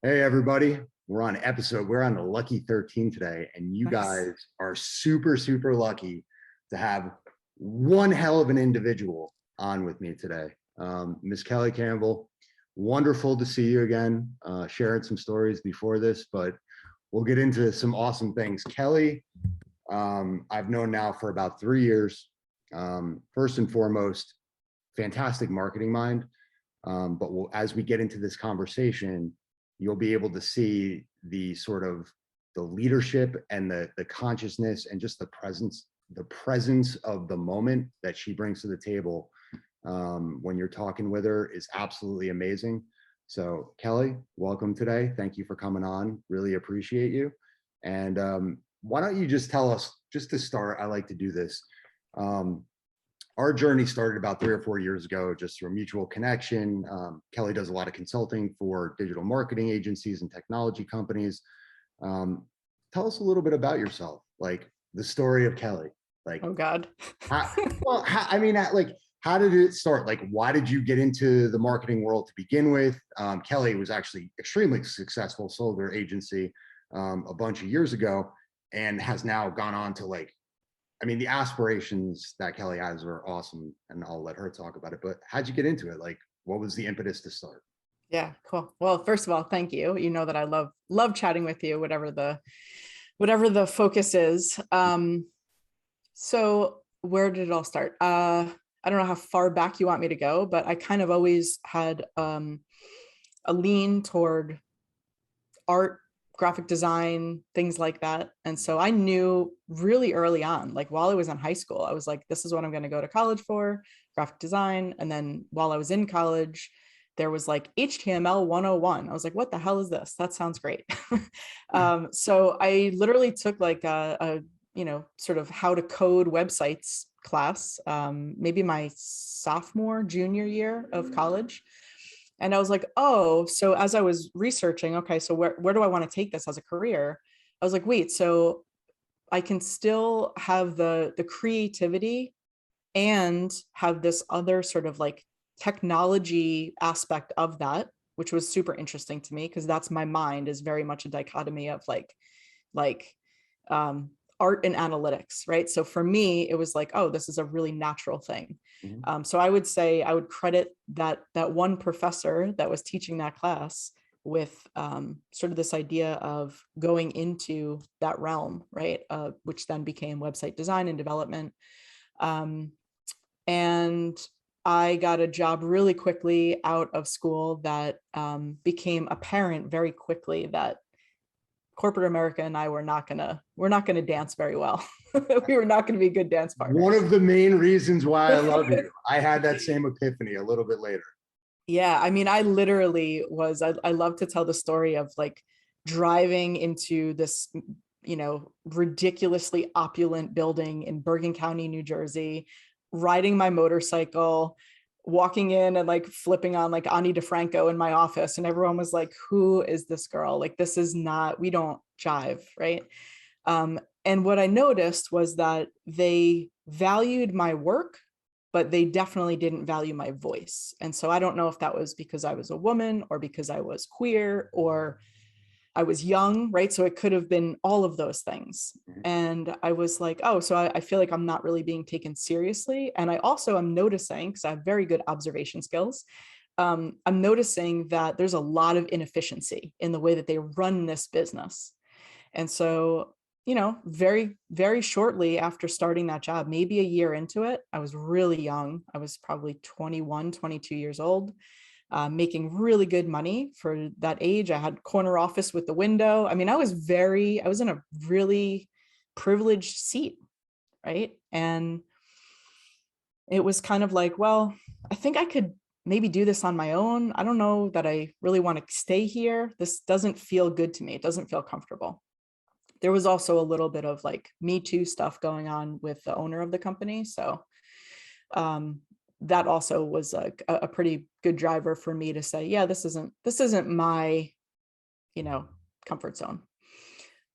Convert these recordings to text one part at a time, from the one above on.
Hey, everybody. We're on the lucky 13 today, and you Nice. guys are super, super lucky to have one hell of an individual on with me today. Miss Kelly Campbell, wonderful to see you again, sharing some stories before this, but we'll get into some awesome things. Kelly, I've known now for about 3 years. First and foremost, fantastic marketing mind. But as we get into this conversation, you'll be able to see the sort of the leadership and the consciousness and just the presence of the moment that she brings to the table when you're talking with her is absolutely amazing. So Kelly, welcome today. Thank you for coming on. Really appreciate you. And why don't you just tell us, just to start, I like to do this. Um, our journey started about 3 or 4 years ago, just through a mutual connection. Kelly does a lot of consulting for digital marketing agencies and technology companies. Um, Tell us a little bit about yourself, like the story of Kelly. Like, Oh God. how, how did it start? Like, why did you get into the marketing world to begin with? Kelly was actually extremely successful, sold her agency a bunch of years ago, and has now gone on to the aspirations that Kelly has are awesome, and I'll let her talk about it. But how'd you get into it? Like, what was the impetus to start? Yeah, cool. Well, first of all, thank you. You know that I love chatting with you, whatever the focus is. So where did it all start? I don't know how far back you want me to go, but I kind of always had a lean toward art, graphic design, things like that. And so I knew really early on, like while I was in high school, I was like, this is what I'm going to go to college for, graphic design. And then while I was in college, there was like HTML 101. I was like, what the hell is this? That sounds great. So I literally took like sort of how to code websites class, maybe my sophomore, junior year of college. And I was like, oh, so as I was researching, okay, so where do I want to take this as a career? I was like, wait, so I can still have the creativity and have this other sort of like technology aspect of that, which was super interesting to me because that's my mind is very much a dichotomy of like um, art and analytics, right? So for me, it was like, oh, this is a really natural thing. Mhm. So I would say I would credit that one professor that was teaching that class with sort of this idea of going into that realm, right? Which then became website design and development. Um, and I got a job really quickly out of school that became apparent very quickly that corporate America and I we're not gonna dance very well. We were not gonna be good dance One partners. of the main reasons why I love you. I had that same epiphany a little bit later. Yeah, I mean, I literally was. I love to tell the story of like driving into this, ridiculously opulent building in Bergen County, New Jersey, riding my motorcycle, walking in and like flipping on like Ani DeFranco in my office, and everyone was like, "Who is this girl? Like, this is not. We don't jive, right?" And what I noticed was that they valued my work, but they definitely didn't value my voice. And so I don't know if that was because I was a woman or because I was queer or I was young, right? So it could have been all of those things. And I was like, oh, so I feel like I'm not really being taken seriously. And I also am noticing, because I have very good observation skills, I'm noticing that there's a lot of inefficiency in the way that they run this business. And so, very, very shortly after starting that job, maybe a year into it, I was really young. I was probably 21, 22 years old, making really good money for that age. I had corner office with the window. I mean, I was in a really privileged seat, right? And it was kind of like, well, I think I could maybe do this on my own. I don't know that I really want to stay here. This doesn't feel good to me. It doesn't feel comfortable. There was also a little bit of like Me Too stuff going on with the owner of the company. So um, that also was a pretty good driver for me to say, yeah, this isn't my, you know, comfort zone.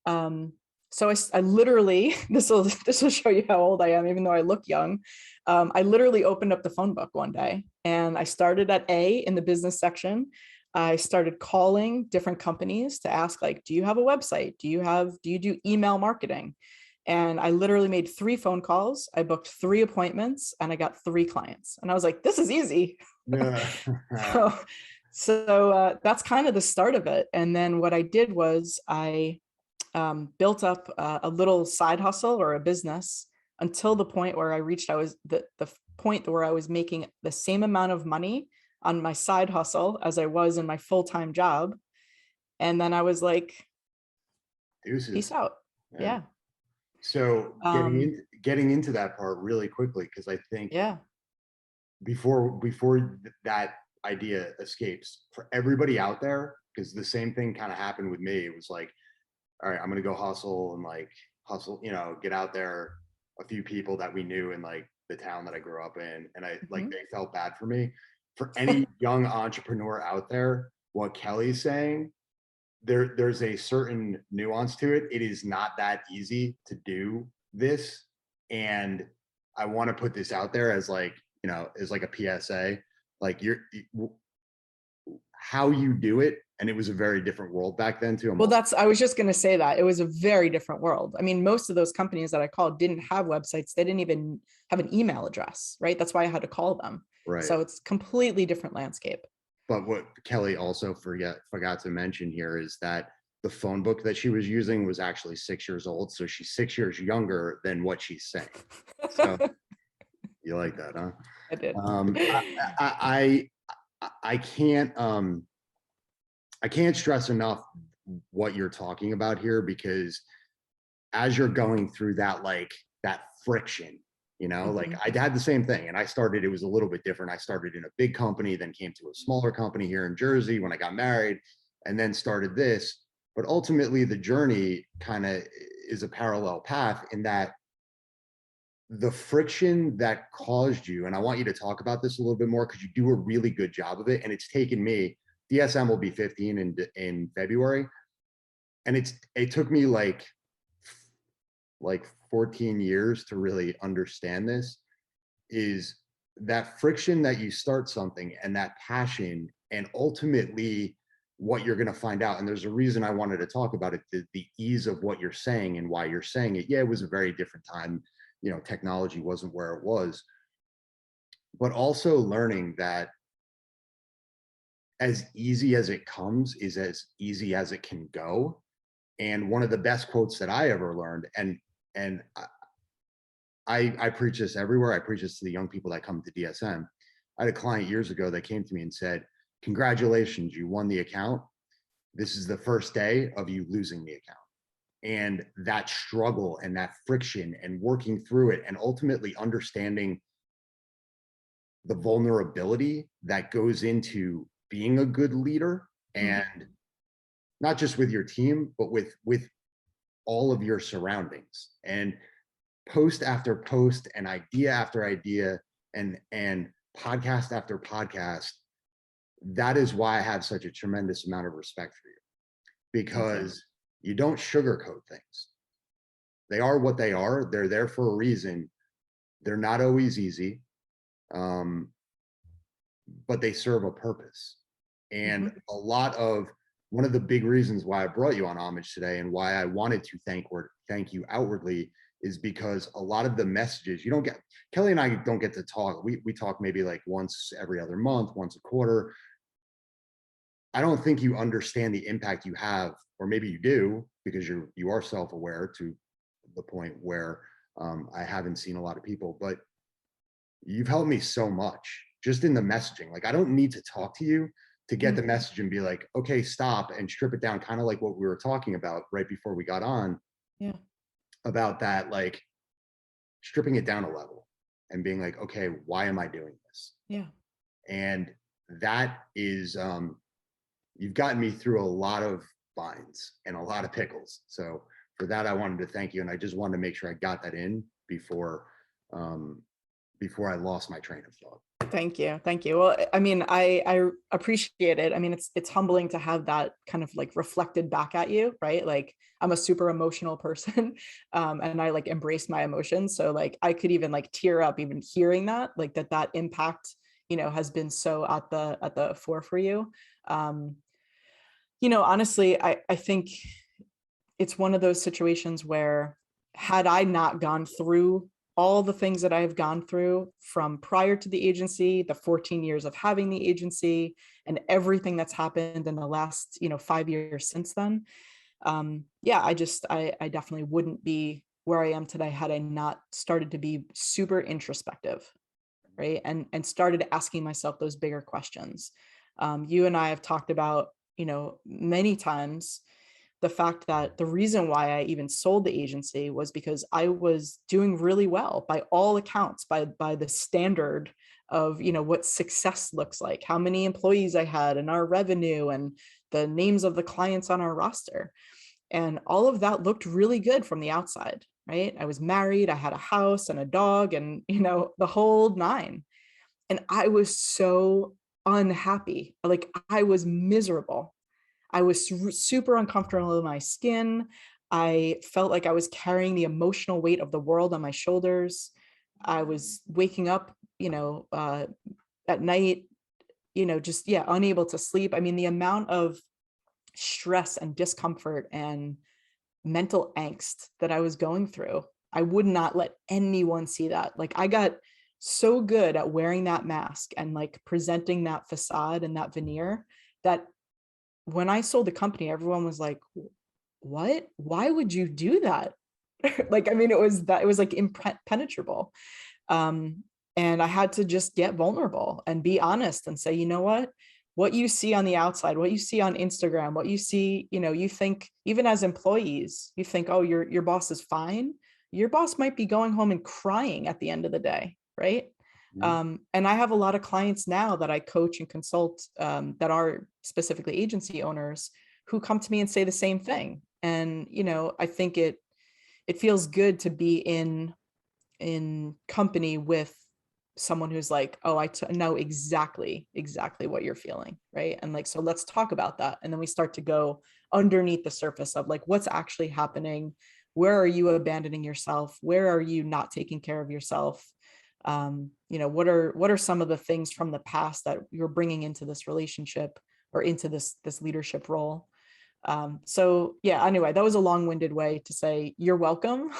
Um, so I literally, this will show you how old I am, even though I look young. I literally opened up the phone book one day and I started at A in the business section. I started calling different companies to ask, like, do you have a website? Do you do email marketing? And I literally made 3 phone calls. I booked 3 appointments and I got 3 clients. And I was like, this is easy. Yeah. So, so that's kind of the start of it. And then what I did was I built up a little side hustle or a business until the point where I reached, I was the point where I was making the same amount of money on my side hustle as I was in my full-time job. And then I was like, peace Deuces. out. Yeah. Yeah. So Um, getting into that part really quickly, because I think yeah. before that idea escapes for everybody out there, because the same thing kind of happened with me. It was like, all right, I'm gonna go hustle and like hustle, get out there. A few people that we knew in like the town that I grew up in, and I like Mhm. they felt bad for me. For any young entrepreneur out there, what Kelly's saying, there's a certain nuance to it. It is not that easy to do this, and I want to put this out there as like as like a PSA. Like how you do it, and it was a very different world back then too. Well, I was just going to say that it was a very different world. I mean, most of those companies that I called didn't have websites. They didn't even have an email address, right? That's why I had to call them. Right. So it's completely different landscape. But what Kelly also forgot to mention here is that the phone book that she was using was actually 6 years old. So she's 6 years younger than what she's saying. So you like that, huh? I did. I can't stress enough what you're talking about here, because as you're going through that, like that friction, like Mhm. I had the same thing, and it was a little bit different. I started in a big company, then came to a smaller company here in Jersey when I got married, and then started this. But ultimately the journey kind of is a parallel path in that the friction that caused you, and I want you to talk about this a little bit more because you do a really good job of it. And it's taken me, DSM will be 15 in February. And it took me like 14 years to really understand this, is that friction that you start something and that passion, and ultimately what you're going to find out. And there's a reason I wanted to talk about it, the ease of what you're saying and why you're saying it. Yeah, it was a very different time. Technology wasn't where it was, but also learning that as easy as it comes is as easy as it can go. And one of the best quotes that I ever learned, and I preach this everywhere. I preach this to the young people that come to DSM. I had a client years ago that came to me and said, "Congratulations, you won the account. This is the first day of you losing the account." And that struggle and that friction and working through it, and ultimately understanding the vulnerability that goes into being a good leader, Mhm. and not just with your team, but with all of your surroundings. And post after post and idea after idea and podcast after podcast, that is why I have such a tremendous amount of respect for you, Thank you. because you don't sugarcoat things. They are what they are. They're there for a reason. They're not always easy, um, but they serve a purpose. And Mhm. one of the big reasons why I brought you on Homage today, and why I wanted to thank you outwardly, is because a lot of the messages you don't get. Kelly and I don't get to talk. We talk maybe like once every other month, once a quarter. I don't think you understand the impact you have, or maybe you do, because you are self-aware to the point where I haven't seen a lot of people, but you've helped me so much just in the messaging. Like I don't need to talk to you to get the Mhm. message and be like, okay, stop, and strip it down, kind of like what we were talking about right before we got on, Yeah. about that, like stripping it down a level and being like, okay, why am I doing this? Yeah. And that is you've gotten me through a lot of binds and a lot of pickles. So for that, I wanted to thank you. And I just wanted to make sure I got that in um, before I lost my train of thought. Thank you. Thank you. Well, I mean, I appreciate it. I mean, it's humbling to have that kind of like reflected back at you, right? Like I'm a super emotional person, and I like embrace my emotions. So like I could even like tear up even hearing that, like that impact, has been so at the fore for you. Um, honestly, I think it's one of those situations where had I not gone through all the things that I've gone through from prior to the agency, the 14 years of having the agency, and everything that's happened in the last, 5 years since then, yeah, I definitely wouldn't be where I am today had I not started to be super introspective, right? And started asking myself those bigger questions. You and I have talked about, many times the fact that the reason why I even sold the agency was because I was doing really well by all accounts, by the standard of, what success looks like, how many employees I had and our revenue and the names of the clients on our roster. And all of that looked really good from the outside, right? I was married, I had a house and a dog and, the whole nine. And I was so unhappy. Like I was miserable. I was super uncomfortable in my skin. I felt like I was carrying the emotional weight of the world on my shoulders. I was waking up, at night, just, yeah, unable to sleep. I mean, the amount of stress and discomfort and mental angst that I was going through, I would not let anyone see that. Like I got so good at wearing that mask and like presenting that facade and that veneer that when I sold the company, everyone was like, what? Why would you do that? Like, I mean, it was like impenetrable. Um, and I had to just get vulnerable and be honest and say, you know what you see on the outside, what you see on Instagram, what you see, you think even as employees, you think, oh, your boss is fine. Your boss might be going home and crying at the end of the day, right? Mhm. And I have a lot of clients now that I coach and consult that are specifically agency owners who come to me and say the same thing. And, I think it feels good to be in company with someone who's like, oh, know exactly what you're feeling, right? And like, so let's talk about that. And then we start to go underneath the surface of like, what's actually happening? Where are you abandoning yourself? Where are you not taking care of yourself? What are some of the things from the past that you're bringing into this relationship or into this leadership role? So yeah, anyway, that was a long-winded way to say you're welcome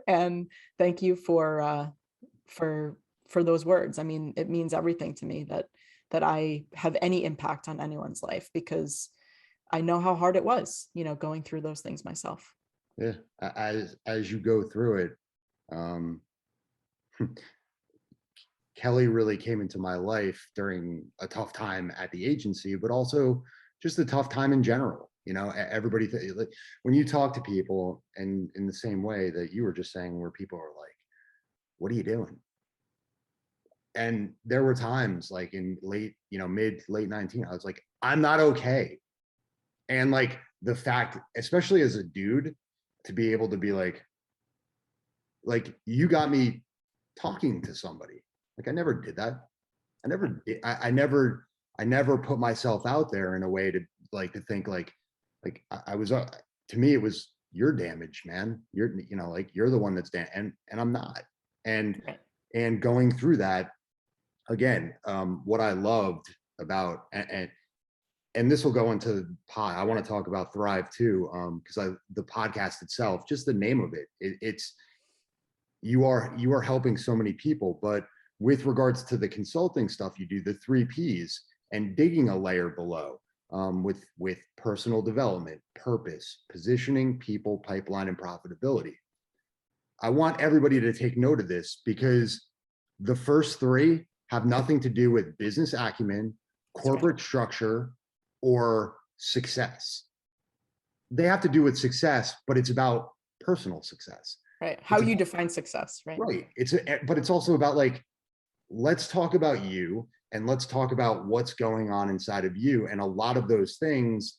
and thank you for those words. I mean, it means everything to me that I have any impact on anyone's life because I know how hard it was, going through those things myself. Yeah, as you go through it, um, Kelly really came into my life during a tough time at the agency, but also just a tough time in general. Everybody, like, when you talk to people, and in the same way that you were just saying, where people are like, "What are you doing?" And there were times like in mid late 19, I was like, "I'm not okay." And like the fact, especially as a dude, to be able to be like you got me talking to somebody. Like I never did that. I never did. I never put myself out there in a way to to think I was to me it was your damage, man. Like you're the one that's and I'm not. And Right. and going through that again, what I loved about and this will go into pod. I want to talk about Thrive too, because the podcast itself, just the name of it's you are helping so many people, but with regards to the consulting stuff, you do the 3 Ps and digging a layer below, with personal development, purpose, positioning, people, pipeline, and profitability. I want everybody to take note of this because the first 3 have nothing to do with business acumen, That's right. corporate structure, or success. They have to do with success, but it's about personal success. Right. How It's you about, define success, right? right. But it's also about like, let's talk about you and let's talk about what's going on inside of you. And a lot of those things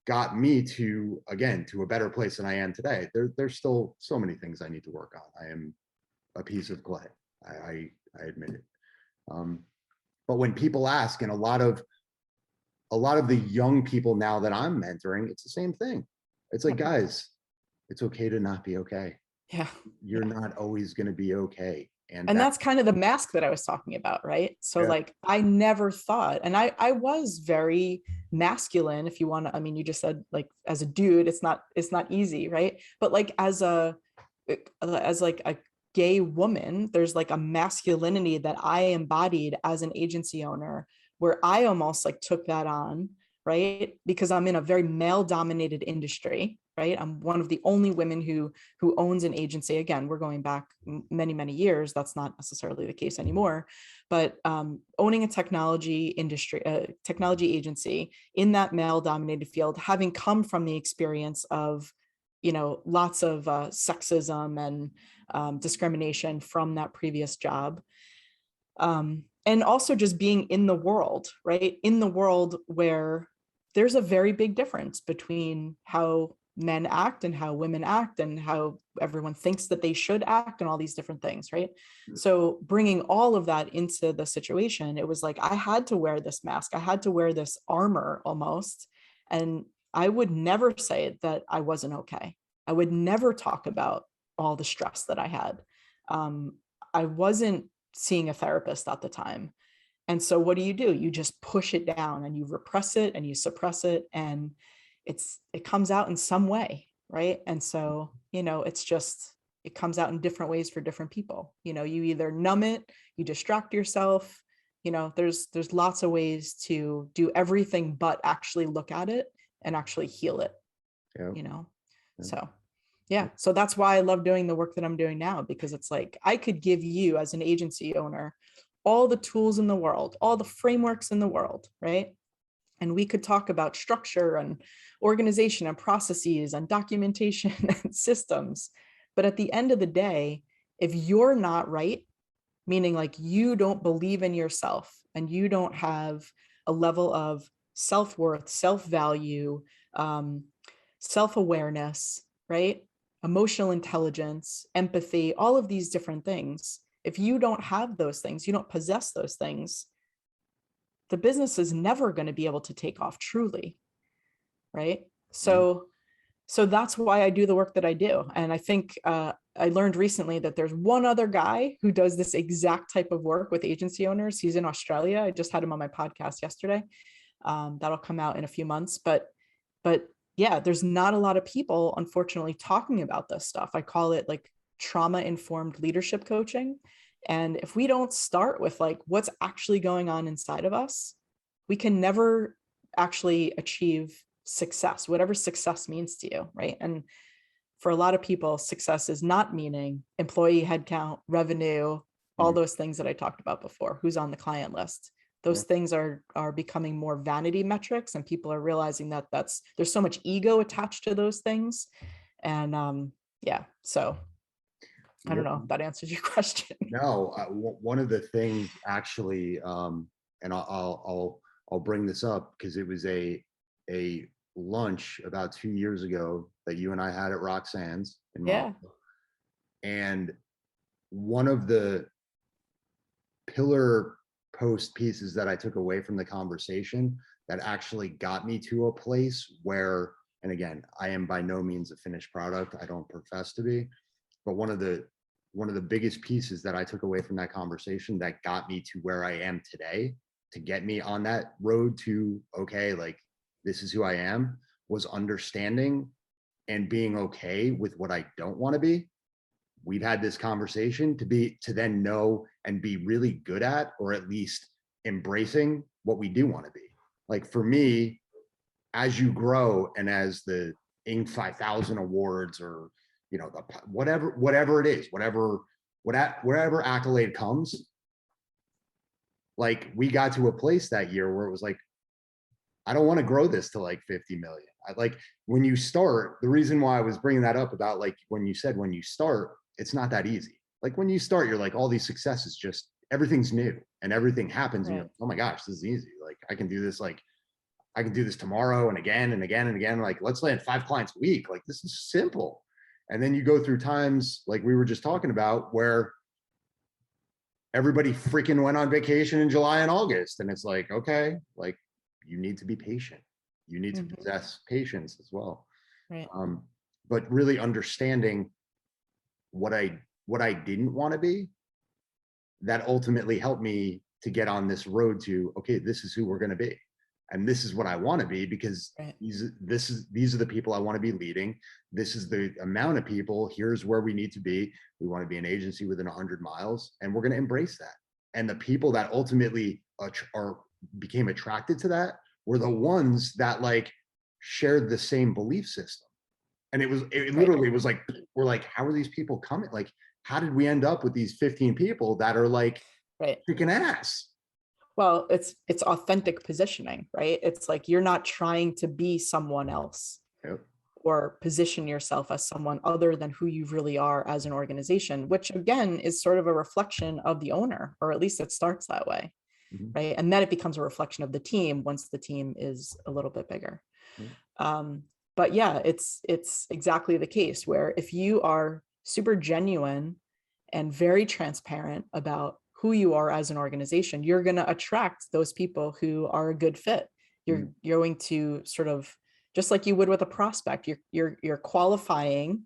got me to, again, to a better place than I am today. There's still so many things I need to work on. I am a piece of clay. I admit it. But when people ask, and a lot of the young people now that I'm mentoring, it's the same thing. It's like, guys, it's okay to not be okay. Yeah. You're Yeah. not always going to be okay. And And that, that's kind of the mask that I was talking about, right? So yeah, like I never thought, and I was very masculine, if you want to, I mean, you just said like as a dude, it's not easy, right? But like as like a gay woman, there's like a masculinity that I embodied as an agency owner where I almost like took that on, right? Because I'm in a very male dominated industry, right? I'm one of the only women who owns an agency. Again, we're going back many years. That's not necessarily the case anymore, but owning a technology industry, technology agency in that male dominated field, having come from the experience of, you know, lots of sexism and discrimination from that previous job. And also just being in the world, right? In the world where there's a very big difference between how men act and how women act and how everyone thinks that they should act and all these different things, right? So bringing all of that into the situation, it was like I had to wear this mask. I had to wear this armor almost. And I would never say that I wasn't okay. I would never talk about all the stress that I had. I wasn't seeing a therapist at the time. And so what do? You just push it down and you repress it and you suppress it, and it comes out in some way, right? And so, you know, it's just, it comes out in different ways for different people. You know, you either numb it, you distract yourself, you know, there's lots of ways to do everything but actually look at it and actually heal it, yeah, you know. yeah. So yeah, so that's why I love doing the work that I'm doing now, because it's like I could give you as an agency owner all the tools in the world, all the frameworks in the world, right? And we could talk about structure and organization and processes and documentation and systems. But at the end of the day, if you're not right, meaning like you don't believe in yourself and you don't have a level of self-worth, self-value, um, self-awareness, right? Emotional intelligence, empathy, all of these different things. If you don't have those things, you don't possess those things, the business is never going to be able to take off truly, right? Yeah. So that's why I do the work that I do. And I think I learned recently that there's one other guy who does this exact type of work with agency owners. He's in Australia. I just had him on my podcast yesterday. That'll come out in a few months. But yeah, there's not a lot of people, unfortunately, talking about this stuff. I call it like trauma-informed leadership coaching. And if we don't start with like what's actually going on inside of us, we can never actually achieve success, whatever success means to you, right? And for a lot of people, success is not meaning employee headcount, revenue, all Mhm. those things that I talked about before, who's on the client list. Yeah. Those things are becoming more vanity metrics, and people are realizing that there's so much ego attached to those things. And yeah, so I don't know if that answers your question. No, one of the things actually, and I'll bring this up because it was a lunch about 2 years ago that you and I had at Roxanne's in Yeah. Montreal, and one of the pillar post pieces that I took away from the conversation that actually got me to a place where, and again, I am by no means a finished product. I don't profess to be, but one of the biggest pieces that I took away from that conversation that got me to where I am today, to get me on that road to, okay, like this is who I am, was understanding and being okay with what I don't want to be. We've had this conversation to then know and be really good at, or at least embracing what we do want to be. Like for me, as you grow and as the Inc. 5000 awards, or you know, the whatever it is, whatever accolade comes, like we got to a place that year where it was like, I don't want to grow this to like 50 million. I like when you start, the reason why I was bringing that up about like when you said when you start, it's not that easy. Like when you start, you're like all these successes, just everything's new and everything happens and you're Right. like, oh my gosh, this is easy. Like I can do this, like I can do this tomorrow and again and again and again. Like let's land 5 clients a week. Like this is simple. And then you go through times like we were just talking about where everybody freaking went on vacation in July and August. And it's like, okay, like you need to be patient. You need to Mhm. possess patience as well. Right. But really understanding what I didn't want to be that ultimately helped me to get on this road to, okay, this is who we're going to be. And this is what I want to be, because Right. these are the people I want to be leading. This is the amount of people. Here's where we need to be. We want to be an agency within 100 miles, and we're going to embrace that. And the people that ultimately became attracted to that were the ones that like shared the same belief system. And it Right. literally was like, we're like, how are these people coming? Like, how did we end up with these 15 people that are like Right. kicking ass? Well, it's authentic positioning, right? It's like you're not trying to be someone else Yep. or position yourself as someone other than who you really are as an organization, which again is sort of a reflection of the owner, or at least it starts that way, Mhm. right? And then it becomes a reflection of the team once the team is a little bit bigger. Mhm. But yeah, it's exactly the case where if you are super genuine and very transparent about who you are as an organization, you're going to attract those people who are a good fit. You're going to sort of, just like you would with a prospect, you're qualifying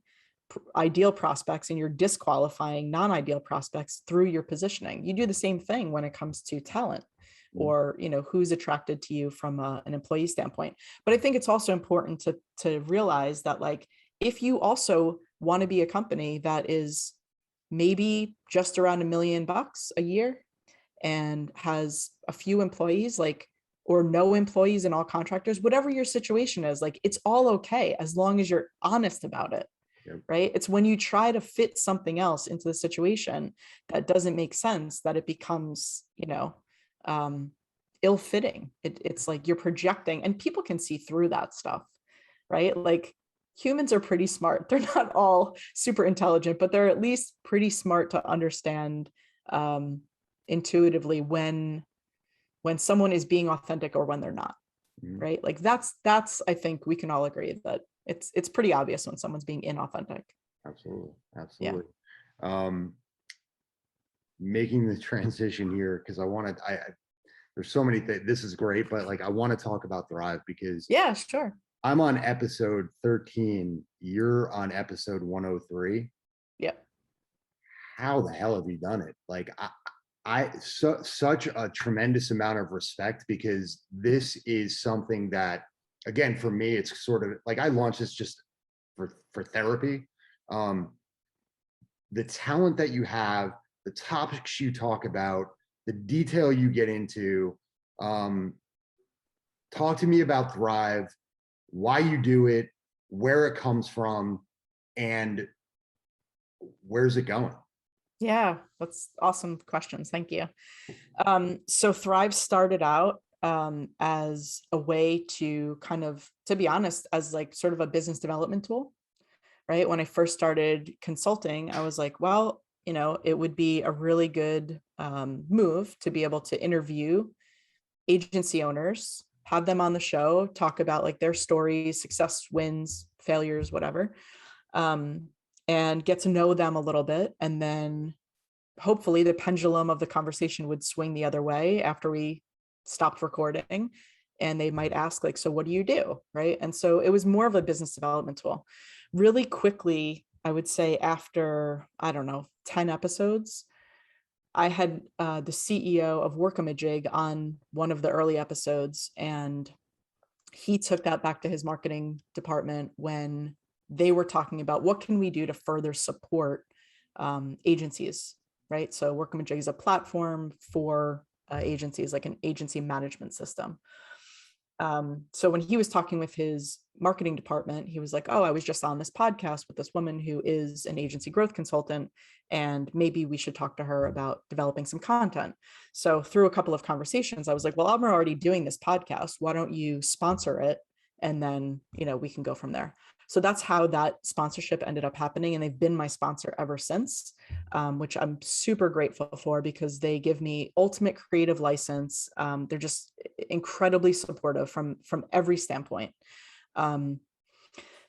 ideal prospects and you're disqualifying non-ideal prospects through your positioning. You do the same thing when it comes to talent, or who's attracted to you from an employee standpoint. But I think it's also important to realize that, like, if you also want to be a company that is maybe just around $1 million a year and has a few employees, like, or no employees and all contractors, whatever your situation is, like, it's all okay as long as you're honest about it. Yep. Right? It's when you try to fit something else into the situation that doesn't make sense that it becomes, ill-fitting. It's like you're projecting, and people can see through that stuff, right? Like, humans are pretty smart. They're not all super intelligent, but they're at least pretty smart to understand intuitively when someone is being authentic or when they're not. Mhm. Right? Like that's I think we can all agree that it's pretty obvious when someone's being inauthentic. Absolutely. Yeah. Absolutely. Um, Making the transition here, because there's so many things. This is great, but like I want to talk about Thrive because Yeah, sure. I'm on episode 13. You're on episode 103. Yeah. How the hell have you done it? Like such a tremendous amount of respect, because this is something that, again, for me, it's sort of like I launched this just for therapy. Um, the talent that you have, the topics you talk about, the detail you get into. Um, Talk to me about Thrive, why you do it, where it comes from, and where's it going? Yeah, that's awesome questions. Thank you. So Thrive started out as a way to kind of, to be honest, as like sort of a business development tool, right? When I first started consulting, I was like, well, it would be a really good move to be able to interview agency owners, have them on the show, talk about like their stories, success, wins, failures, whatever, um, and get to know them a little bit. And then hopefully the pendulum of the conversation would swing the other way after we stopped recording. And they might ask, like, so what do you do? Right. And so it was more of a business development tool. Really quickly, I would say after, I don't know, 10 episodes, I had the CEO of Workamajig on one of the early episodes, and he took that back to his marketing department when they were talking about what can we do to further support agencies, right? So Workamajig is a platform for agencies, like an agency management system. So when he was talking with his marketing department, he was like, oh, I was just on this podcast with this woman who is an agency growth consultant, and maybe we should talk to her about developing some content. So through a couple of conversations, I was like, well, I'm already doing this podcast. Why don't you sponsor it? And then, we can go from there. So that's how that sponsorship ended up happening. And they've been my sponsor ever since, which I'm super grateful for, because they give me ultimate creative license. They're just incredibly supportive from every standpoint.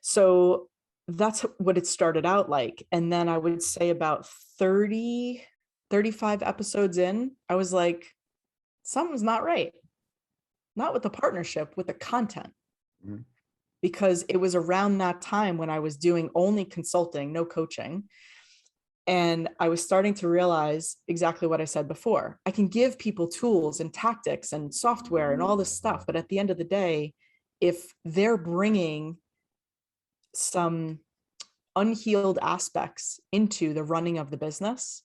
So that's what it started out like. And then I would say about 35 episodes in, I was like, something's not right. Not with the partnership, with the content. Mhm. Because it was around that time when I was doing only consulting, no coaching. And I was starting to realize exactly what I said before. I can give people tools and tactics and software and all this stuff, but at the end of the day, if they're bringing some unhealed aspects into the running of the business,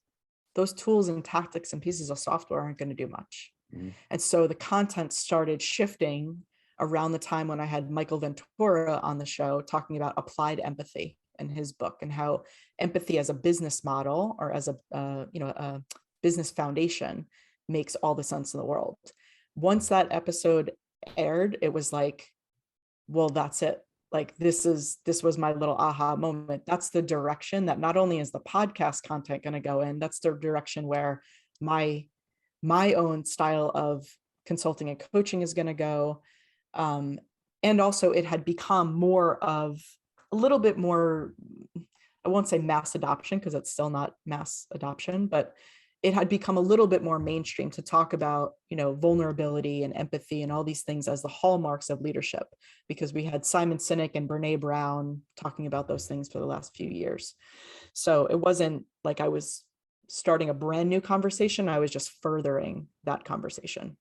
those tools and tactics and pieces of software aren't going to do much. Mhm. And so the content started shifting around the time when I had Michael Ventura on the show talking about applied empathy in his book, and how empathy as a business model, or as a business foundation, makes all the sense in the world. Once that episode aired, it was like, well, that's it. Like, this was my little aha moment. That's the direction that not only is the podcast content going to go in, that's the direction where my own style of consulting and coaching is going to go. And also, it had become more of a little bit more, I won't say mass adoption, because it's still not mass adoption, but it had become a little bit more mainstream to talk about, vulnerability and empathy and all these things as the hallmarks of leadership, because we had Simon Sinek and Brene Brown talking about those things for the last few years. So it wasn't like I was starting a brand new conversation. I was just furthering that conversation.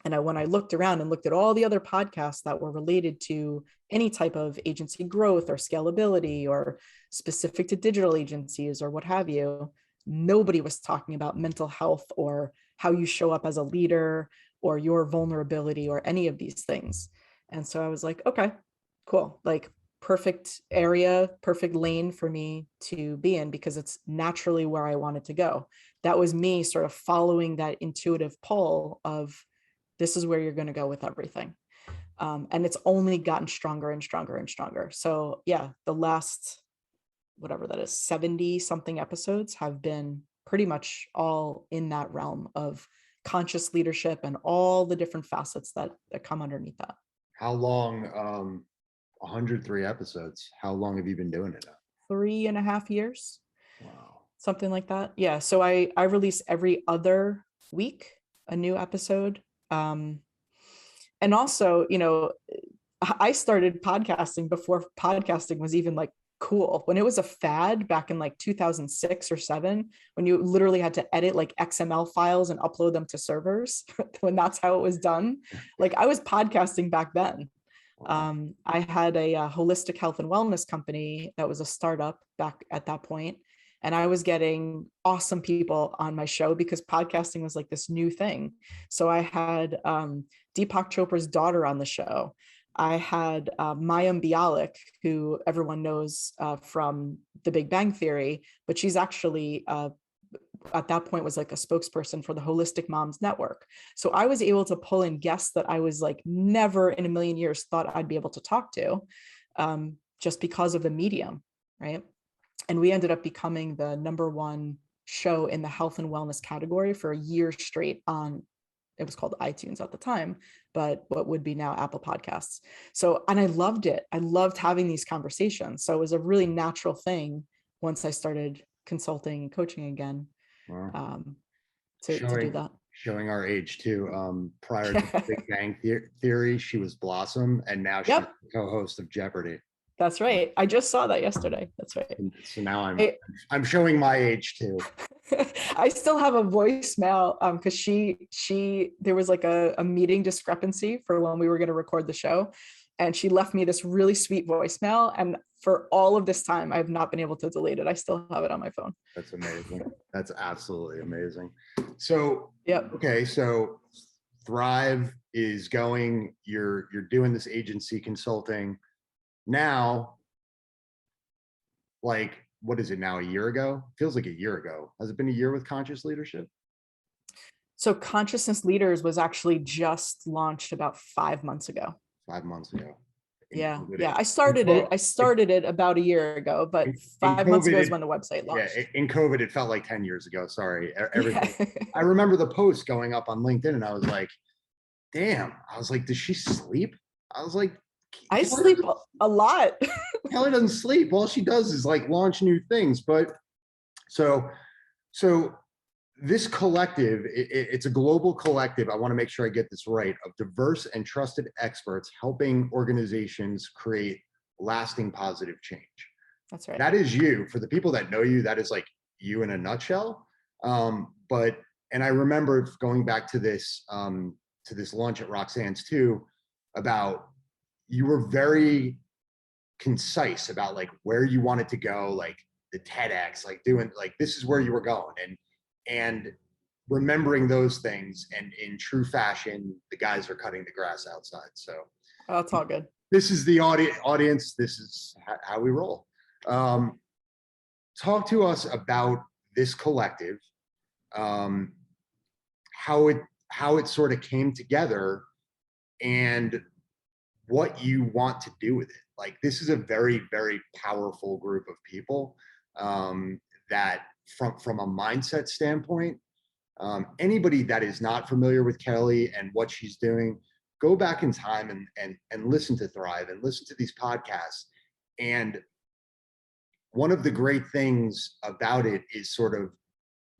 And when I looked around and looked at all the other podcasts that were related to any type of agency growth or scalability or specific to digital agencies or what have you, nobody was talking about mental health or how you show up as a leader or your vulnerability or any of these things. And so I was like, okay, cool. Like, perfect area, perfect lane for me to be in, because it's naturally where I wanted to go. That was me sort of following that intuitive pull of, this is where you're going to go with everything. And it's only gotten stronger and stronger and stronger. So yeah, the last, whatever that is, 70 something episodes have been pretty much all in that realm of conscious leadership and all the different facets that come underneath that. How long, 103 episodes, how long have you been doing it now? 3.5 years. Wow. Something like that. Yeah. So I release every other week a new episode. And also, I started podcasting before podcasting was even like cool. When it was a fad back in like 2006 or 7, when you literally had to edit like XML files and upload them to servers, when that's how it was done. Like, I was podcasting back then. I had a holistic health and wellness company that was a startup back at that point. And I was getting awesome people on my show because podcasting was like this new thing. So I had Deepak Chopra's daughter on the show. I had Mayim Bialik, who everyone knows from The Big Bang Theory, but she's actually at that point was like a spokesperson for the Holistic Moms Network. So I was able to pull in guests that I was like never in a million years thought I'd be able to talk to, just because of the medium, right? And we ended up becoming the #1 show in the health and wellness category for a year straight on, it was called iTunes at the time, but what would be now Apple Podcasts. So, and I loved it. I loved having these conversations. So it was a really natural thing once I started consulting and coaching again. Wow. To do that. Showing our age too. Prior to Big Bang Theory, she was Blossom, and now she's Yep. the co-host of Jeopardy. That's right. I just saw that yesterday. That's right. And so now I'm showing my age too. I still have a voicemail because there was like a meeting discrepancy for when we were going to record the show, and she left me this really sweet voicemail, and for all of this time I have not been able to delete it. I still have it on my phone. That's amazing. That's absolutely amazing. So Yep. Okay, so Thrive is going, you're doing this agency consulting now. Like, what is it now, a year ago? Feels like a year ago. Has it been a year with Conscious Leadership? So Consciousness Leaders was actually just launched about 5 months ago. 5 months ago. Yeah. I started it about a year ago, but 5 months ago is when the website launched. Yeah, in COVID, it felt like 10 years ago. Sorry. Everything. Yeah. I remember the post going up on LinkedIn, and I was like, damn. I was like, does she sleep? I was like, I sleep a lot. Kelly doesn't sleep. All she does is like launch new things. But so this collective, it's a global collective. I want to make sure I get this right, of diverse and trusted experts helping organizations create lasting positive change. That's right. That is you. For the people that know you, that is like you in a nutshell. But, and I remember going back to this lunch at Roxanne's too, about, you were very concise about like where you wanted to go, like the TEDx, like doing, like, this is where you were going, and remembering those things. And in true fashion, the guys are cutting the grass outside. So Oh, it's all good. this is the audience. This is how we roll. Talk to us about this collective, um, how it sort of came together, and what you want to do with it. Like, this is a very, very powerful group of people, that from a mindset standpoint, anybody that is not familiar with Kelly and what she's doing, go back in time and listen to Thrive and listen to these podcasts. And one of the great things about it is sort of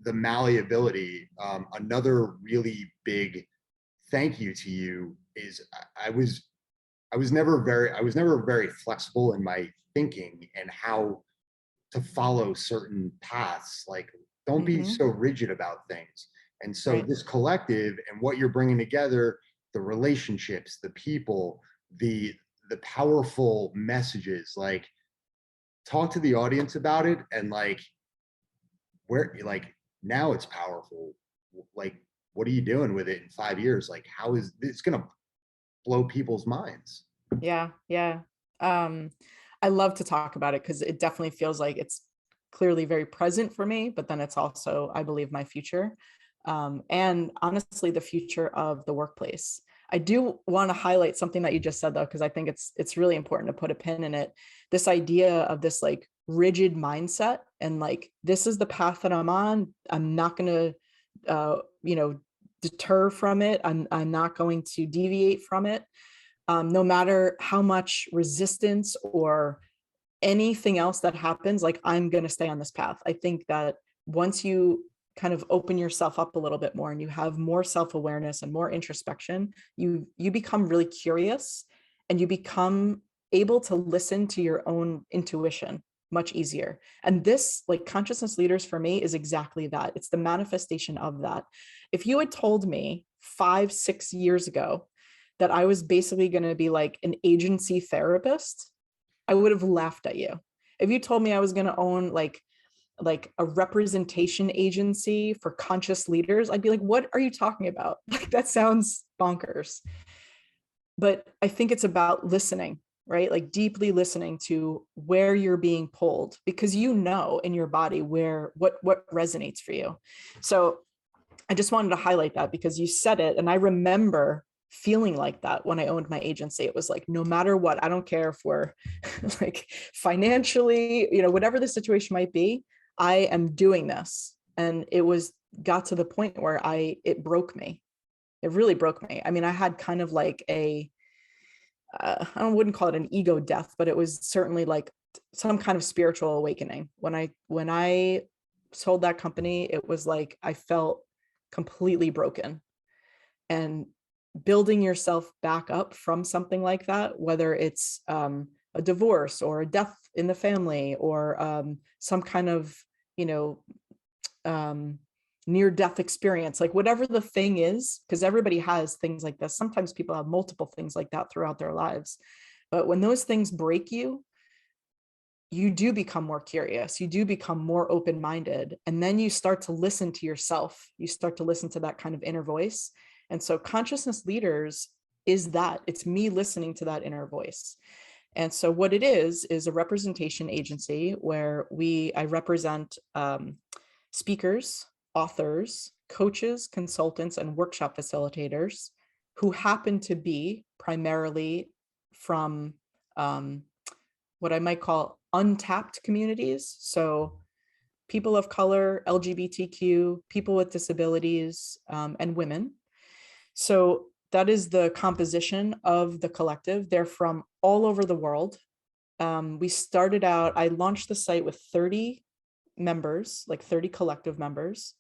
the malleability. Another really big thank you to you is I was never very flexible in my thinking and how to follow certain paths. Like, don't be so rigid about things. And so Right. this collective and what you're bringing together, the relationships, the people, the powerful messages, like, talk to the audience about it. And like, where, like, now it's powerful. Like, what are you doing with it in 5 years? Like, how is it's gonna blow people's minds? Yeah, yeah. I love to talk about it because it definitely feels like it's clearly very present for me, but then it's also, I believe, my future. And honestly, the future of the workplace. I do want to highlight something that you just said though, because I think it's really important to put a pin in it. This idea of this like rigid mindset and like, this is the path that I'm on. I'm not going to, deter from it. I'm not going to deviate from it. No matter how much resistance or anything else that happens, like, I'm going to stay on this path. I think that once you kind of open yourself up a little bit more and you have more self-awareness and more introspection, you become really curious and you become able to listen to your own intuition much easier. And this, like, consciousness leaders for me is exactly that. It's the manifestation of that. If you had told me 5-6 years ago that I was basically going to be like an agency therapist, I would have laughed at you. If you told me I was going to own like a representation agency for conscious leaders, I'd be like, what are you talking about? Like, that sounds bonkers. But I think it's about listening, right? Like, deeply listening to where you're being pulled, because you know in your body what resonates for you. So I just wanted to highlight that because you said it. And I remember feeling like that when I owned my agency. It was like, no matter what, I don't care if we're like financially, whatever the situation might be, I am doing this. And got to the point where it broke me. It really broke me. I mean, I had kind of like I wouldn't call it an ego death, but it was certainly like some kind of spiritual awakening. When I sold that company, it was like, I felt completely broken. And building yourself back up from something like that, whether it's a divorce or a death in the family or some kind of, near-death experience, like whatever the thing is, because everybody has things like this. Sometimes people have multiple things like that throughout their lives. But when those things break you, you do become more curious, you do become more open-minded, and then you start to listen to yourself. You start to listen to that kind of inner voice. And so consciousness leaders is that. It's me listening to that inner voice. And so what it is a representation agency where I represent speakers, authors, coaches, consultants, and workshop facilitators who happen to be primarily from what I might call untapped communities. So people of color, LGBTQ, people with disabilities, and women. So that is the composition of the collective. They're from all over the world. We started out, I launched the site with 30 members, like 30 collective members.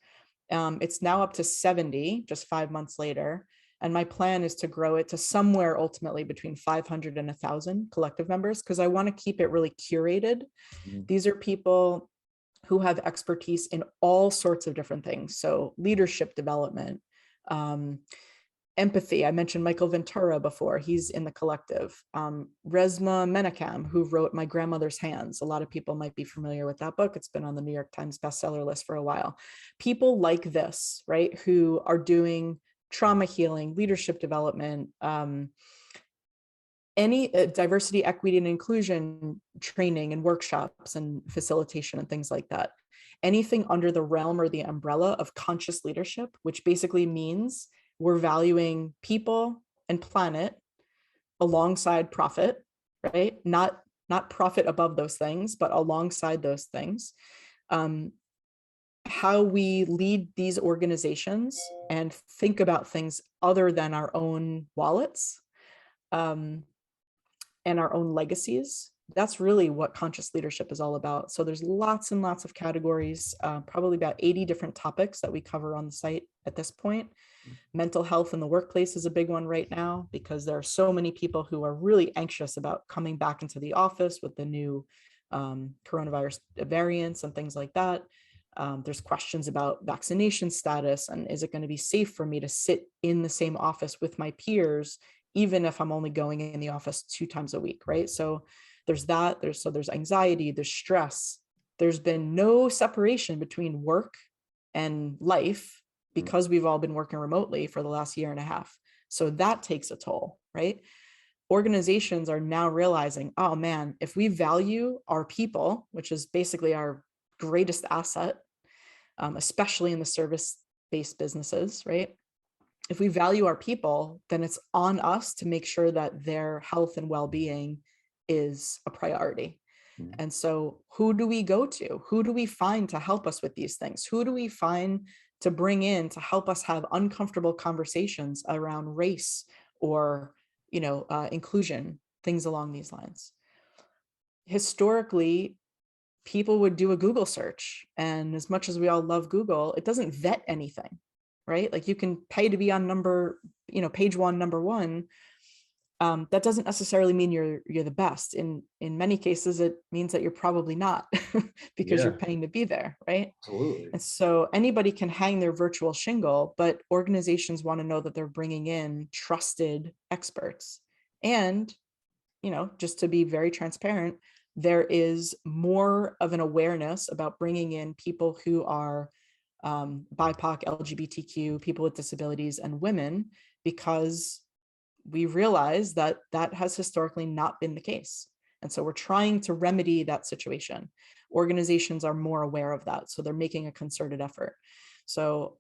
It's now up to 70, just 5 months later. And my plan is to grow it to somewhere ultimately between 500 and 1,000 collective members, because I want to keep it really curated. These are people who have expertise in all sorts of different things. So leadership development, empathy. I mentioned Michael Ventura before. He's in the collective. Resma Menachem, who wrote My Grandmother's Hands. A lot of people might be familiar with that book. It's been on the New York Times bestseller list for a while. People like this, right, who are doing trauma healing, leadership development, any diversity, equity, and inclusion training and workshops and facilitation and things like that. Anything under the realm or the umbrella of conscious leadership, which basically means we're valuing people and planet alongside profit, right? Not profit above those things, but alongside those things. How we lead these organizations and think about things other than our own wallets, and our own legacies. That's really what conscious leadership is all about. So there's lots and lots of categories, probably about 80 different topics that we cover on the site at this point. Mental health in the workplace is a big one right now, because there are so many people who are really anxious about coming back into the office with the new coronavirus variants and things like that. There's questions about vaccination status, and is it going to be safe for me to sit in the same office with my peers, even if I'm only going in the office 2 times a week, right? So there's that, there's anxiety, there's stress. There's been no separation between work and life because we've all been working remotely for the last year and a half. So that takes a toll, right? Organizations are now realizing, oh man, if we value our people, which is basically our greatest asset, especially in the service-based businesses, right? If we value our people, then it's on us to make sure that their health and well-being is a priority. And so who do we go to? Who do we find to help us with these things? Who do we find to bring in to help us have uncomfortable conversations around race or, inclusion, things along these lines? Historically, people would do a Google search, and as much as we all love Google, it doesn't vet anything, right? Like you can pay to be on page 1, number 1. That doesn't necessarily mean you're the best. In many cases, it means that you're probably not because you're paying to be there, right? Absolutely. And so anybody can hang their virtual shingle, but organizations want to know that they're bringing in trusted experts. And, just to be very transparent, there is more of an awareness about bringing in people who are BIPOC, LGBTQ, people with disabilities, and women, because we realize that that has historically not been the case. And so we're trying to remedy that situation. Organizations are more aware of that, so they're making a concerted effort. So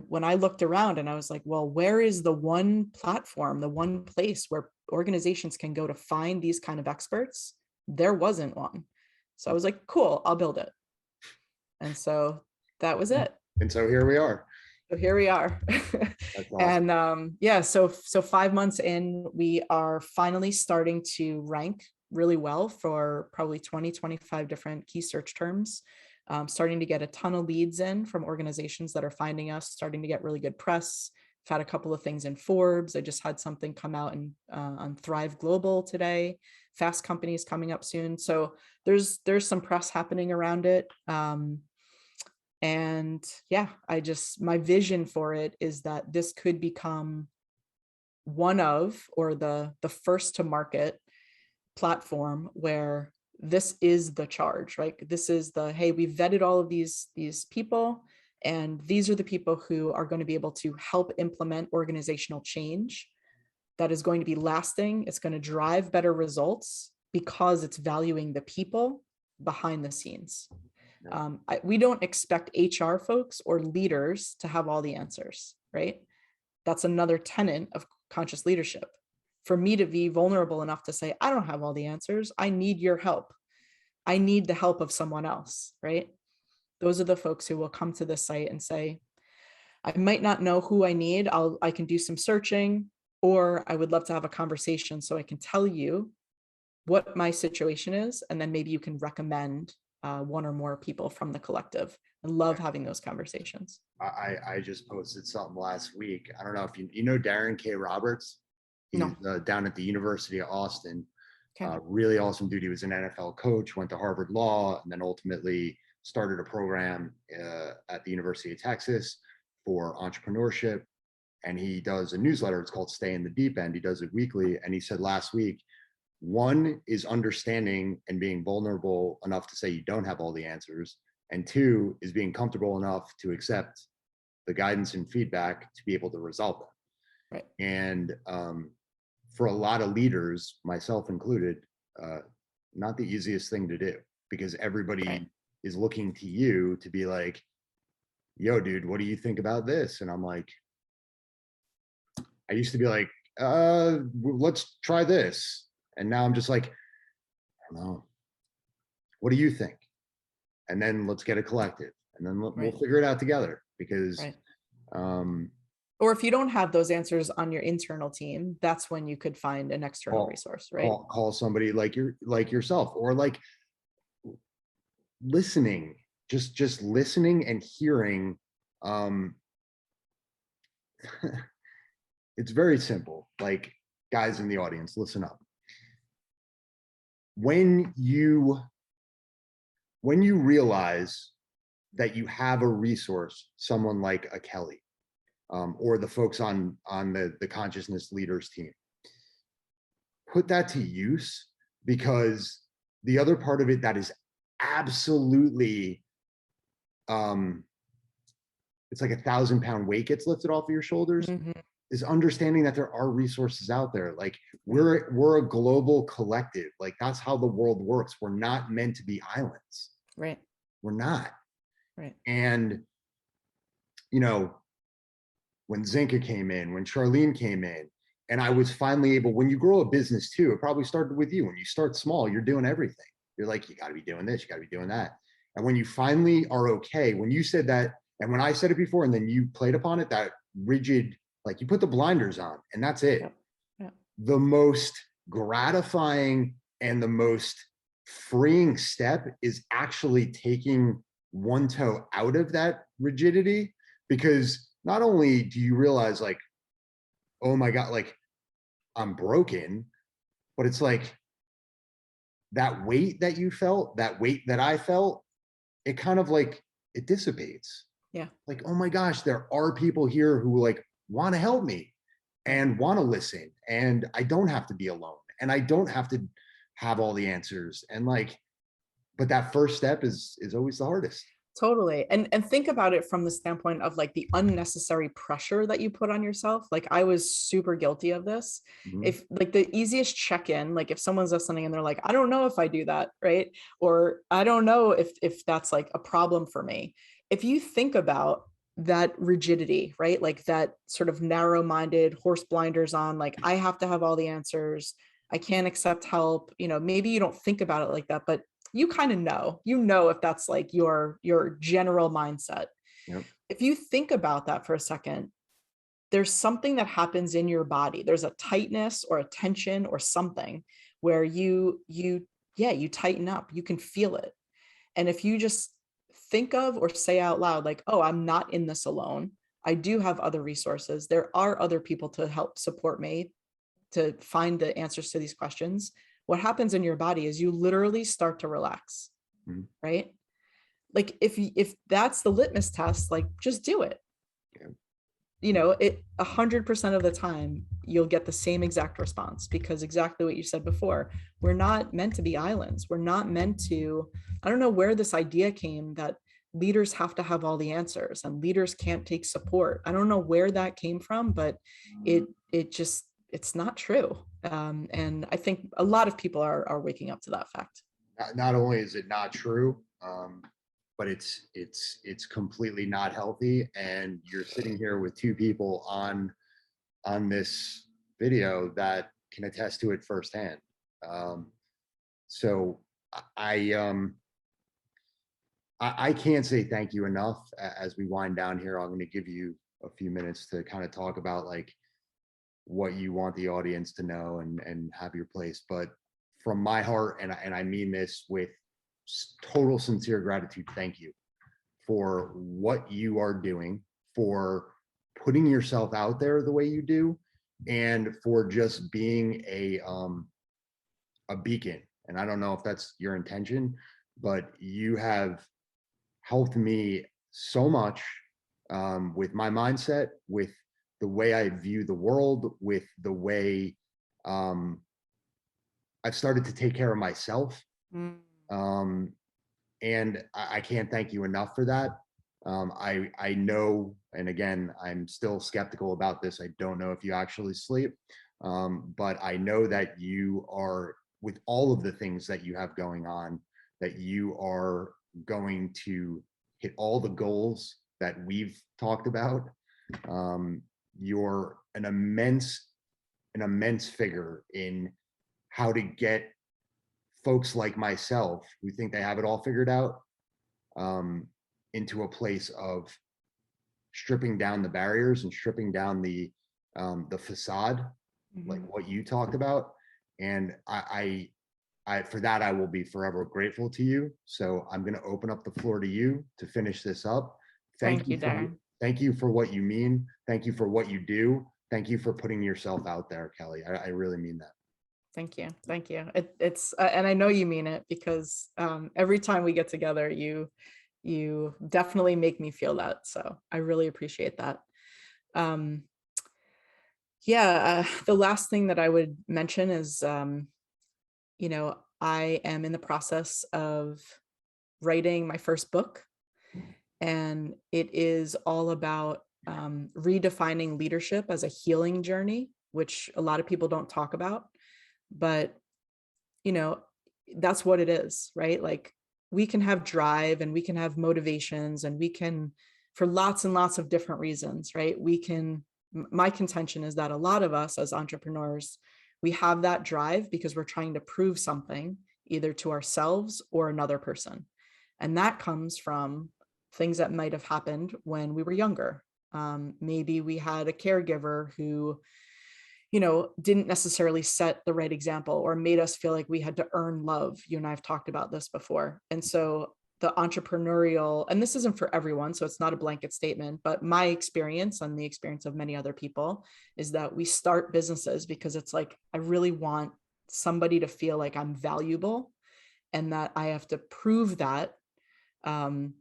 when I looked around and I was like, well, where is the one platform, the one place where organizations can go to find these kind of experts? There wasn't one. So I was like, cool, I'll build it. And so that was it. And so here we are. So here we are. That's awesome. And so 5 months in, we are finally starting to rank really well for probably 20, 25 different key search terms. Starting to get a ton of leads in from organizations that are finding us, starting to get really good press. I've had a couple of things in Forbes. I just had something come out on Thrive Global today. Fast Company is coming up soon. So there's some press happening around it. And yeah, my vision for it is that this could become one of, or the first to market platform where this is the charge, right? This is hey, we've vetted all of these people, and these are the people who are going to be able to help implement organizational change that is going to be lasting. It's going to drive better results because it's valuing the people behind the scenes. We don't expect HR folks or leaders to have all the answers, right? That's another tenet of conscious leadership. For me to be vulnerable enough to say, I don't have all the answers. I need your help. I need the help of someone else, right? Those are the folks who will come to this site and say, I might not know who I need. I can do some searching, or I would love to have a conversation so I can tell you what my situation is, and then maybe you can recommend one or more people from the collective. I love having those conversations. I just posted something last week. I don't know if you know Darren K. Roberts. He's down at the University of Austin. Okay. Really awesome dude. He was an NFL coach, went to Harvard Law, and then ultimately started a program at the University of Texas for entrepreneurship. And he does a newsletter. It's called Stay in the Deep End. He does it weekly. And he said last week, one is understanding and being vulnerable enough to say you don't have all the answers. And two is being comfortable enough to accept the guidance and feedback to be able to resolve them. Right. And for a lot of leaders, myself included, not the easiest thing to do, because everybody Right. is looking to you to be like, yo, dude, what do you think about this? And I'm like, I used to be like, let's try this. And now I'm just like, I don't know. What do you think? And then let's get a collective, and then we'll Right. figure it out together. Because Right. um, Or if you don't have those answers on your internal team, that's when you could find an external resource, right? call somebody like yourself, or like listening, just listening and hearing. It's very simple. Like, guys in the audience, listen up. When you realize that you have a resource, someone like a Kelly, or the folks on the consciousness leaders team, put that to use, because the other part of it that is absolutely, it's like 1,000-pound weight gets lifted off of your shoulders, Mhm. is understanding that there are resources out there. Like, we're a global collective. Like, that's how the world works. We're not meant to be islands. Right. We're not. Right. And, you know, when Zinka came in, when Charlene came in, and I was finally able, when you grow a business too, it probably started with you. When you start small, you're doing everything. You're like, you got to be doing this, you got to be doing that. And when you finally are okay, when you said that, and when I said it before, and then you played upon it, that rigid, like, you put the blinders on and that's it. Yep. Yep. The most gratifying and the most freeing step is actually taking one toe out of that rigidity, because not only do you realize, like, oh my God, like, I'm broken, but it's like that weight that you felt, that weight that I felt, it kind of like, it dissipates. Yeah. Like, oh my gosh, there are people here who like want to help me and want to listen, and I don't have to be alone, and I don't have to have all the answers. And like, but that first step is always the hardest. Totally. And think about it from the standpoint of like the unnecessary pressure that you put on yourself. Like, I was super guilty of this. Mhm. If like the easiest check-in, like if someone's listening and they're like, I don't know if I do that, right? Or I don't know if that's like a problem for me. If you think about that rigidity, right? Like that sort of narrow-minded horse blinders on, like, I have to have all the answers. I can't accept help. Maybe you don't think about it like that, but you kind of know if that's like your general mindset. Yep. If you think about that for a second, there's something that happens in your body. There's a tightness or a tension or something where you tighten up. You can feel it. And if you just think of or say out loud, like, oh, I'm not in this alone. I do have other resources. There are other people to help support me to find the answers to these questions. What happens in your body is you literally start to relax, Mhm. right? Like, if that's the litmus test, like, just do it. Yeah. It 100% of the time you'll get the same exact response, because exactly what you said before, we're not meant to be islands. We're not meant to, I don't know where this idea came that leaders have to have all the answers and leaders can't take support. I don't know where that came from, but it's not true. And I think a lot of people are waking up to that fact. Not only is it not true, but it's completely not healthy. And you're sitting here with two people on this video that can attest to it firsthand. So I can't say thank you enough. As we wind down here, I'm going to give you a few minutes to kind of talk about like what you want the audience to know, and have your place. But from my heart, and I mean this with total sincere gratitude, thank you for what you are doing, for putting yourself out there the way you do, and for just being a beacon. And I don't know if that's your intention, but you have helped me so much with my mindset, with the way I view the world, with the way um, I've started to take care of myself. Mm. Um, and I can't thank you enough for that. I know, and again, I'm still skeptical about this. I don't know if you actually sleep, but I know that you are, with all of the things that you have going on, that you are going to hit all the goals that we've talked about. Um, you're an immense figure in how to get folks like myself who think they have it all figured out um, into a place of stripping down the barriers and stripping down the facade, like Mhm. what you talked about. And for that, I will be forever grateful to you. So I'm going to open up the floor to you to finish this up. Thank Thank you you, for Darren. thank you for what you mean. Thank you for what you do. Thank you for putting yourself out there, Kelly. I really mean that. Thank you. Thank you. It's and I know you mean it because every time we get together, you definitely make me feel that. So I really appreciate that. Um, yeah, the last thing that I would mention is, I am in the process of writing my first book, and it is all about redefining leadership as a healing journey, which a lot of people don't talk about. But you know, that's what it is, right? Like we can have drive and we can have motivations and we can, for lots and lots of different reasons, right? My contention is that a lot of us as entrepreneurs, we have that drive because we're trying to prove something either to ourselves or another person. And that comes from things that might have happened when we were younger. Maybe we had a caregiver who didn't necessarily set the right example or made us feel like we had to earn love. You and I have talked about this before. And so the entrepreneurial, and this isn't for everyone, so it's not a blanket statement, but my experience and the experience of many other people is that we start businesses because it's like, I really want somebody to feel like I'm valuable and that I have to prove that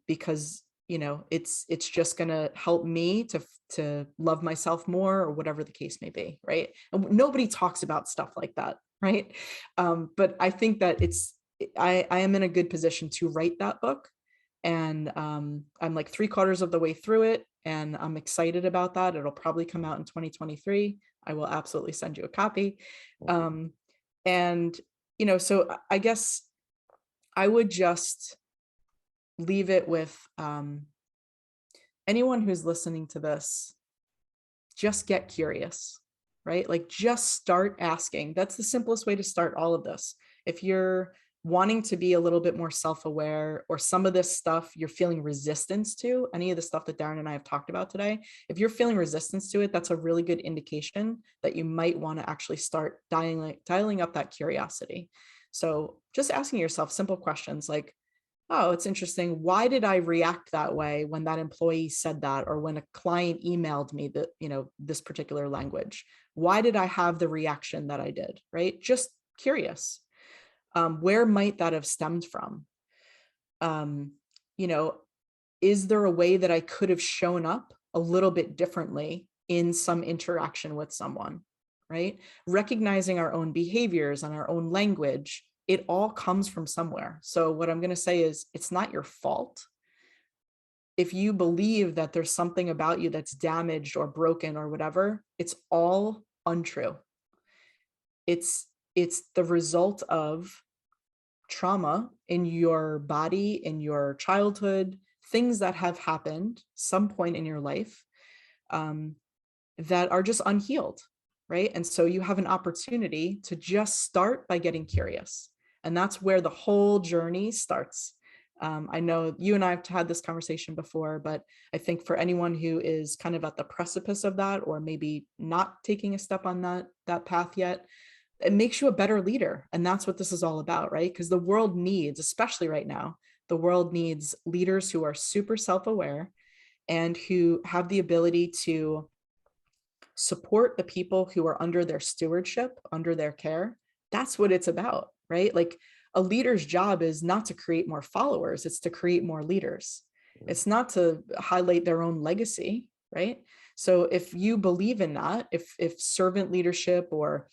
because it's just going to help me to love myself more or whatever the case may be, right? And nobody talks about stuff like that, right? But I think that I am in a good position to write that book, and I'm like 3/4 of the way through it, and I'm excited about that. It'll probably come out in 2023. I will absolutely send you a copy. um, and so I guess I would just leave it with anyone who's listening to this, just get curious, right? Like just start asking. That's the simplest way to start all of this. If you're wanting to be a little bit more self-aware, or some of this stuff you're feeling resistance to, any of the stuff that Darren and I have talked about today, if you're feeling resistance to it, that's a really good indication that you might want to actually start dialing up that curiosity. So just asking yourself simple questions like, oh, it's interesting. Why did I react that way when that employee said that, or when a client emailed me that, this particular language? Why did I have the reaction that I did, right? Just curious. Where might that have stemmed from? Um, you know, is there a way that I could have shown up a little bit differently in some interaction with someone, right? Recognizing our own behaviors and our own language, it all comes from somewhere. So what I'm going to say is it's not your fault. If you believe that there's something about you that's damaged or broken or whatever, it's all untrue. It's the result of trauma in your body, in your childhood, things that have happened some point in your life um, that are just unhealed, right? And so you have an opportunity to just start by getting curious. And that's where the whole journey starts. I know you and I have had this conversation before, but I think for anyone who is kind of at the precipice of that, or maybe not taking a step on that path yet, it makes you a better leader. And that's what this is all about, right? Because the world needs, especially right now, the world needs leaders who are super self-aware and who have the ability to support the people who are under their stewardship, under their care. That's what it's about, right? Like a leader's job is not to create more followers, it's to create more leaders. It's not to highlight their own legacy, right? So if you believe in that, if servant leadership or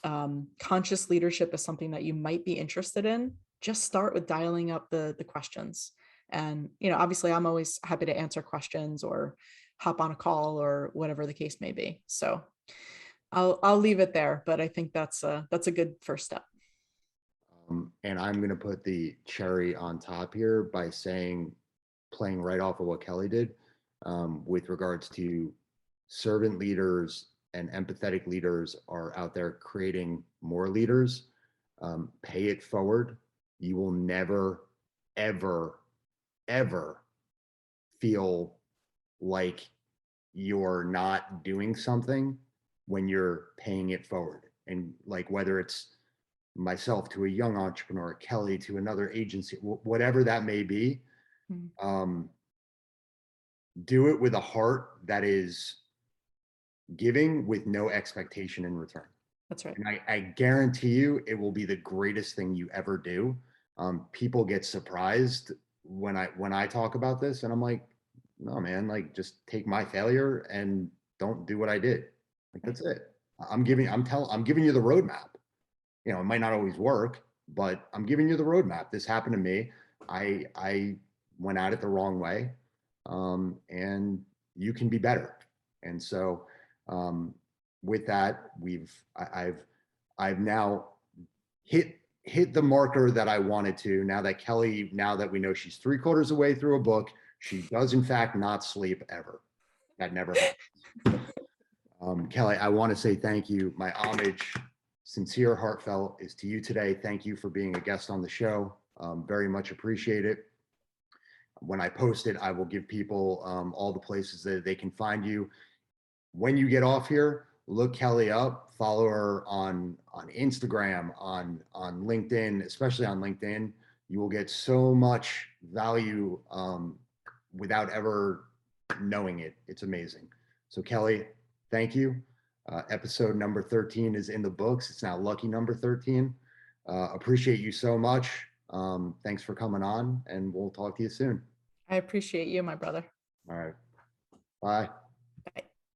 conscious leadership is something that you might be interested in, just start with dialing up the questions. And, obviously I'm always happy to answer questions or hop on a call or whatever the case may be. So I'll leave it there, but I think that's a good first step. And I'm going to put the cherry on top here by saying, playing right off of what Kelly did, with regards to servant leaders and empathetic leaders are out there creating more leaders. Pay it forward. You will never, ever, ever feel like you're not doing something when you're paying it forward. And like, whether it's myself to a young entrepreneur, Kelly to another agency, whatever that may be, do it with a heart that is giving with no expectation in return. That's right. And I guarantee you it will be the greatest thing you ever do. People get surprised when I talk about this, and I'm like, no, man, like, just take my failure and don't do what I did. Like, that's it. I'm giving you the roadmap. It might not always work, but I'm giving you the roadmap. This happened to me. I went at it the wrong way. And you can be better. And so, with that, I've now hit the marker that I wanted to. Now that we know she's 3/4 of the way through a book, she does in fact not sleep ever. That never happens. Kelly, I want to say thank you. My homage, sincere, heartfelt, is to you today. Thank you for being a guest on the show. Very much appreciate it. When I post it, I will give people all the places that they can find you. When you get off here, look Kelly up, follow her on Instagram, on LinkedIn, especially on LinkedIn. You will get so much value without ever knowing it. It's amazing. So Kelly, thank you. Episode number 13 is in the books. It's now lucky number 13. Appreciate you so much. Thanks for coming on, and we'll talk to you soon. I appreciate you, my brother. All right. Bye.